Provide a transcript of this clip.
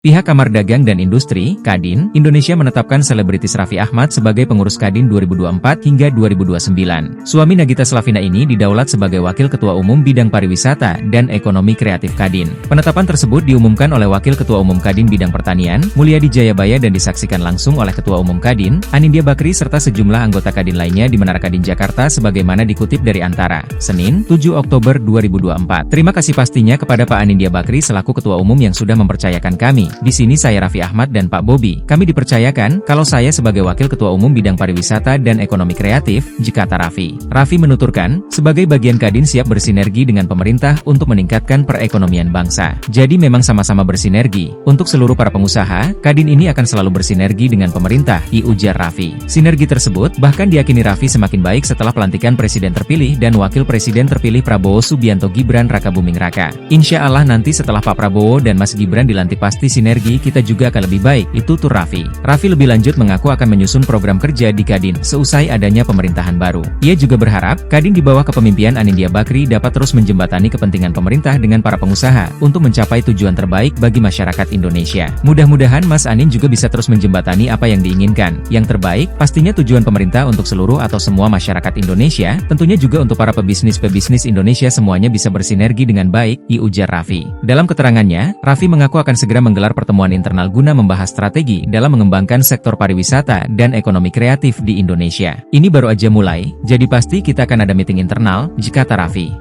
Pihak Kamar Dagang dan Industri, Kadin, Indonesia menetapkan selebritis Raffi Ahmad sebagai pengurus Kadin 2024 hingga 2029. Suami Nagita Slavina ini didaulat sebagai Wakil Ketua Umum Bidang Pariwisata dan Ekonomi Kreatif Kadin. Penetapan tersebut diumumkan oleh Wakil Ketua Umum Kadin Bidang Pertanian, Mulyadi Jayabaya dan disaksikan langsung oleh Ketua Umum Kadin, Anindya Bakri serta sejumlah anggota Kadin lainnya di Menara Kadin Jakarta sebagaimana dikutip dari Antara, Senin, 7 Oktober 2024. Terima kasih pastinya kepada Pak Anindya Bakri selaku Ketua Umum yang sudah mempercayakan kami. Di sini saya Raffi Ahmad dan Pak Bobi. Kami dipercayakan kalau saya sebagai Wakil Ketua Umum Bidang Pariwisata dan Ekonomi Kreatif, kata Raffi. Raffi menuturkan, sebagai bagian Kadin siap bersinergi dengan pemerintah untuk meningkatkan perekonomian bangsa. Jadi memang sama-sama bersinergi. Untuk seluruh para pengusaha, Kadin ini akan selalu bersinergi dengan pemerintah, ujar Raffi. Sinergi tersebut bahkan diyakini Raffi semakin baik setelah pelantikan Presiden terpilih dan Wakil Presiden terpilih Prabowo Subianto Gibran Raka Buming Raka. Insya Allah nanti setelah Pak Prabowo dan Mas Gibran dilantik pasti sinergi kita juga akan lebih baik, itu tuh Raffi. Raffi lebih lanjut mengaku akan menyusun program kerja di Kadin seusai adanya pemerintahan baru. Ia juga berharap Kadin di bawah kepemimpinan Anindya Bakri dapat terus menjembatani kepentingan pemerintah dengan para pengusaha untuk mencapai tujuan terbaik bagi masyarakat Indonesia. Mudah-mudahan Mas Anin juga bisa terus menjembatani apa yang diinginkan. Yang terbaik pastinya tujuan pemerintah untuk seluruh atau semua masyarakat Indonesia, tentunya juga untuk para pebisnis Indonesia semuanya bisa bersinergi dengan baik, ujar Raffi. Dalam keterangannya, Raffi mengaku akan segera menggelar pertemuan internal guna membahas strategi dalam mengembangkan sektor pariwisata dan ekonomi kreatif di Indonesia. Ini baru aja mulai, jadi pasti kita akan ada meeting internal, kata Raffi.